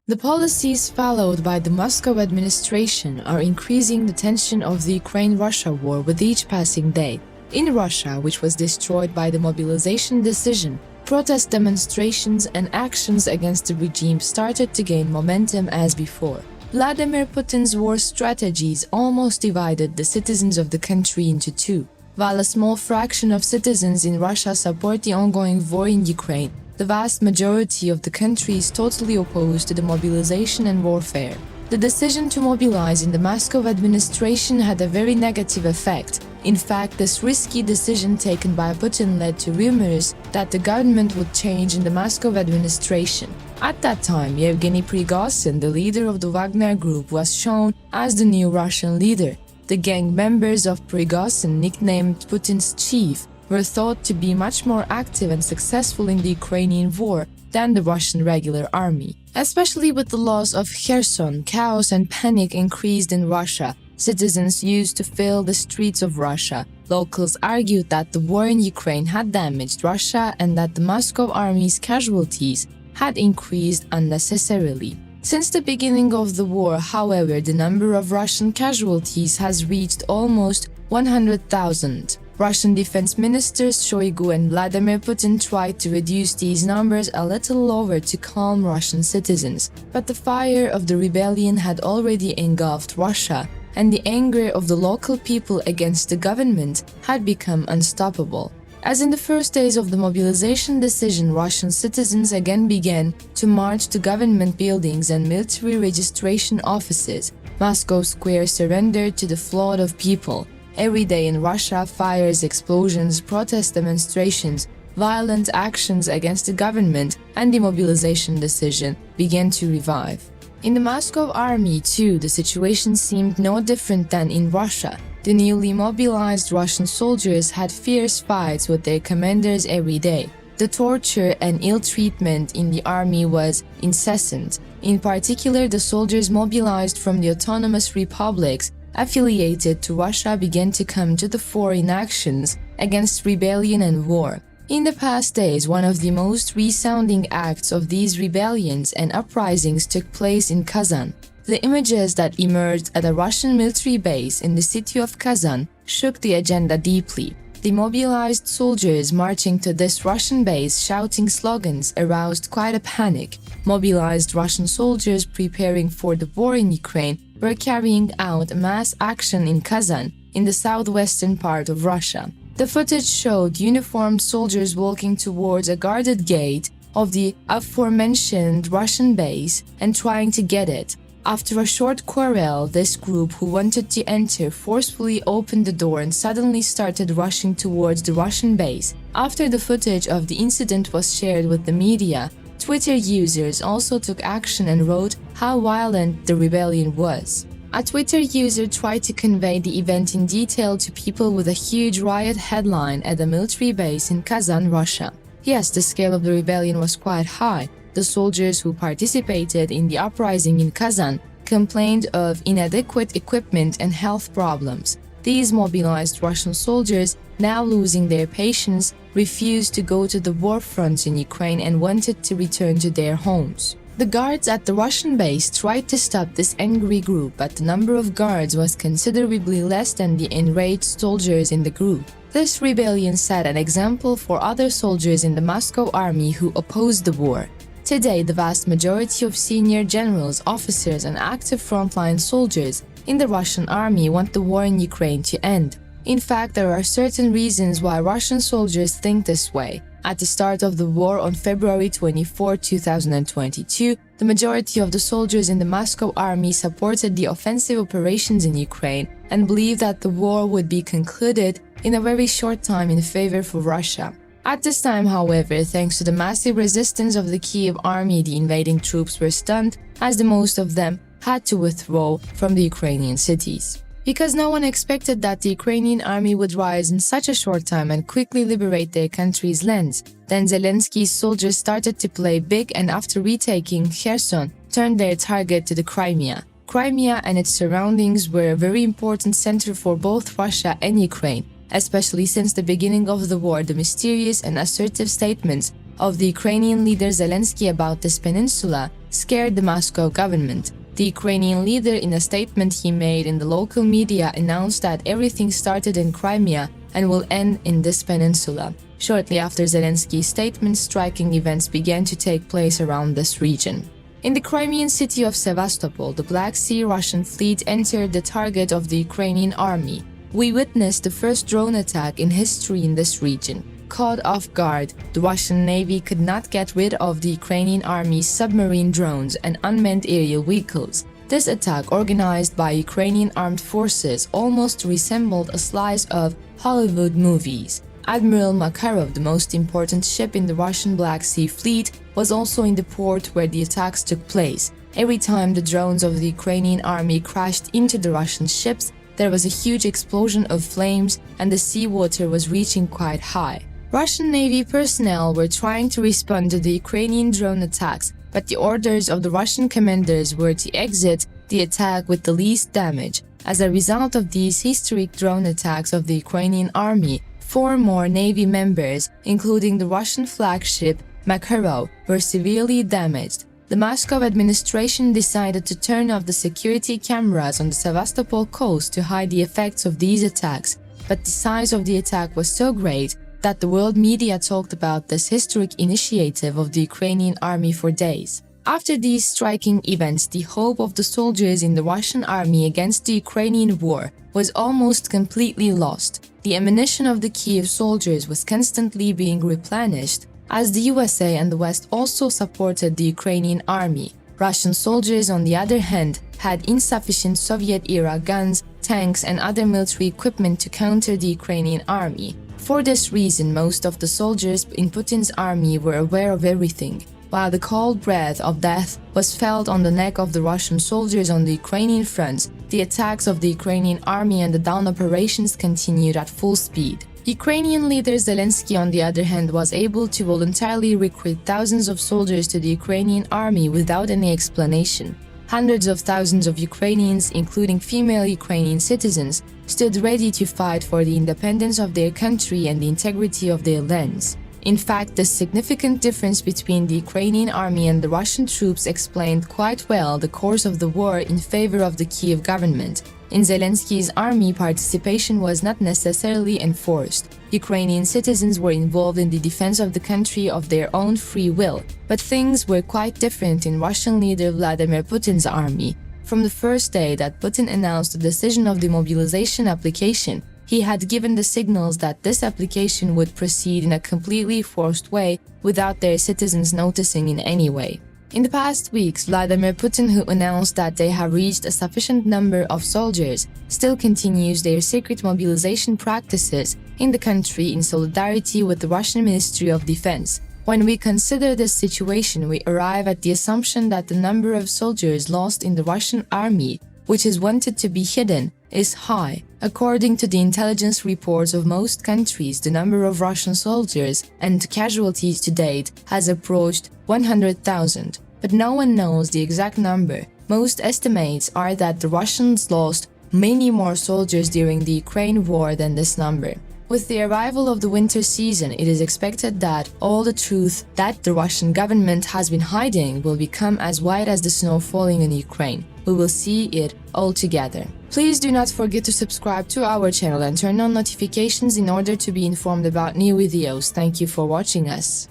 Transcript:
The policies followed by the Moscow administration are increasing the tension of the Ukraine-Russia war with each passing day. In Russia, which was destroyed by the mobilization decision, protest demonstrations and actions against the regime started to gain momentum as before. Vladimir Putin's war strategies almost divided the citizens of the country into two. While a small fraction of citizens in Russia support the ongoing war in Ukraine, the vast majority of the country is totally opposed to the mobilization and warfare. The decision to mobilize in the Moscow administration had a very negative effect. In fact, this risky decision taken by Putin led to rumors that the government would change in the Moscow administration. At that time, Yevgeny Prigozhin, the leader of the Wagner group, was shown as the new Russian leader. The gang members of Prigozhin, nicknamed Putin's chief, were thought to be much more active and successful in the Ukrainian war than the Russian regular army. Especially with the loss of Kherson, chaos and panic increased in Russia. Citizens used to fill the streets of Russia. Locals argued that the war in Ukraine had damaged Russia and that the Moscow army's casualties had increased unnecessarily. Since the beginning of the war, however, the number of Russian casualties has reached almost 100,000. Russian Defense Ministers Shoigu and Vladimir Putin tried to reduce these numbers a little lower to calm Russian citizens, but the fire of the rebellion had already engulfed Russia, and the anger of the local people against the government had become unstoppable. As in the first days of the mobilization decision, Russian citizens again began to march to government buildings and military registration offices. Moscow Square surrendered to the flood of people. Every day in Russia, fires, explosions, protest demonstrations, violent actions against the government and the mobilization decision began to revive. In the Moscow army, too, the situation seemed no different than in Russia. The newly mobilized Russian soldiers had fierce fights with their commanders every day. The torture and ill treatment in the army was incessant. In particular, the soldiers mobilized from the autonomous republics affiliated to Russia began to come to the fore in actions against rebellion and war. In the past days, one of the most resounding acts of these rebellions and uprisings took place in Kazan. The images that emerged at a Russian military base in the city of Kazan shook the agenda deeply. The mobilized soldiers marching to this Russian base shouting slogans aroused quite a panic. Mobilized Russian soldiers preparing for the war in Ukraine were carrying out mass action in Kazan, in the southwestern part of Russia. The footage showed uniformed soldiers walking towards a guarded gate of the aforementioned Russian base and trying to get it. After a short quarrel, this group who wanted to enter forcefully opened the door and suddenly started rushing towards the Russian base. After the footage of the incident was shared with the media, Twitter users also took action and wrote how violent the rebellion was. A Twitter user tried to convey the event in detail to people with a huge riot headline at a military base in Kazan, Russia. Yes, the scale of the rebellion was quite high. The soldiers who participated in the uprising in Kazan complained of inadequate equipment and health problems. These mobilized Russian soldiers, now losing their patience, refused to go to the war front in Ukraine and wanted to return to their homes. The guards at the Russian base tried to stop this angry group, but the number of guards was considerably less than the enraged soldiers in the group. This rebellion set an example for other soldiers in the Moscow army who opposed the war. Today, the vast majority of senior generals, officers, and active frontline soldiers in the Russian army want the war in Ukraine to end. In fact, there are certain reasons why Russian soldiers think this way. At the start of the war on February 24, 2022, the majority of the soldiers in the Moscow army supported the offensive operations in Ukraine and believed that the war would be concluded in a very short time in favor of Russia. At this time, however, thanks to the massive resistance of the Kyiv army, the invading troops were stunned, as the most of them had to withdraw from the Ukrainian cities. Because no one expected that the Ukrainian army would rise in such a short time and quickly liberate their country's lands, then Zelensky's soldiers started to play big and after retaking Kherson, turned their target to the Crimea. Crimea and its surroundings were a very important center for both Russia and Ukraine, especially since the beginning of the war. The mysterious and assertive statements of the Ukrainian leader Zelensky about this peninsula scared the Moscow government. The Ukrainian leader, in a statement he made in the local media, announced that everything started in Crimea and will end in this peninsula. Shortly after Zelensky's statement, striking events began to take place around this region. In the Crimean city of Sevastopol, the Black Sea Russian fleet entered the target of the Ukrainian army. We witnessed the first drone attack in history in this region. Caught off guard, the Russian Navy could not get rid of the Ukrainian army's submarine drones and unmanned aerial vehicles. This attack, organized by Ukrainian armed forces, almost resembled a slice of Hollywood movies. Admiral Makarov, the most important ship in the Russian Black Sea Fleet, was also in the port where the attacks took place. Every time the drones of the Ukrainian army crashed into the Russian ships, there was a huge explosion of flames and the seawater was reaching quite high. Russian Navy personnel were trying to respond to the Ukrainian drone attacks, but the orders of the Russian commanders were to exit the attack with the least damage. As a result of these historic drone attacks of the Ukrainian army, 4 more Navy members, including the Russian flagship Makarov, were severely damaged. The Moscow administration decided to turn off the security cameras on the Sevastopol coast to hide the effects of these attacks, but the size of the attack was so great that the world media talked about this historic initiative of the Ukrainian army for days. After these striking events, the hope of the soldiers in the Russian army against the Ukrainian war was almost completely lost. The ammunition of the Kyiv soldiers was constantly being replenished, as the USA and the West also supported the Ukrainian army. Russian soldiers, on the other hand, had insufficient Soviet-era guns, tanks, and other military equipment to counter the Ukrainian army. For this reason, most of the soldiers in Putin's army were aware of everything, while the cold breath of death was felt on the neck of the Russian soldiers on the Ukrainian front. The attacks of the Ukrainian army and the dawn operations continued at full speed. Ukrainian leader Zelensky, on the other hand, was able to voluntarily recruit thousands of soldiers to the Ukrainian army without any explanation. Hundreds of thousands of Ukrainians, including female Ukrainian citizens, stood ready to fight for the independence of their country and the integrity of their lands. In fact, the significant difference between the Ukrainian army and the Russian troops explained quite well the course of the war in favor of the Kyiv government. In Zelensky's army, participation was not necessarily enforced. Ukrainian citizens were involved in the defense of the country of their own free will, but things were quite different in Russian leader Vladimir Putin's army. From the first day that Putin announced the decision of the mobilization application, he had given the signals that this application would proceed in a completely forced way without their citizens noticing in any way. In the past weeks, Vladimir Putin, who announced that they have reached a sufficient number of soldiers, still continues their secret mobilization practices in the country in solidarity with the Russian Ministry of Defense. When we consider this situation, we arrive at the assumption that the number of soldiers lost in the Russian army, which is wanted to be hidden, is high. According to the intelligence reports of most countries, the number of Russian soldiers and casualties to date has approached 100,000. But no one knows the exact number. Most estimates are that the Russians lost many more soldiers during the Ukraine war than this number. With the arrival of the winter season, it is expected that all the truth that the Russian government has been hiding will become as white as the snow falling in Ukraine. We will see it all together. Please do not forget to subscribe to our channel and turn on notifications in order to be informed about new videos. Thank you for watching us.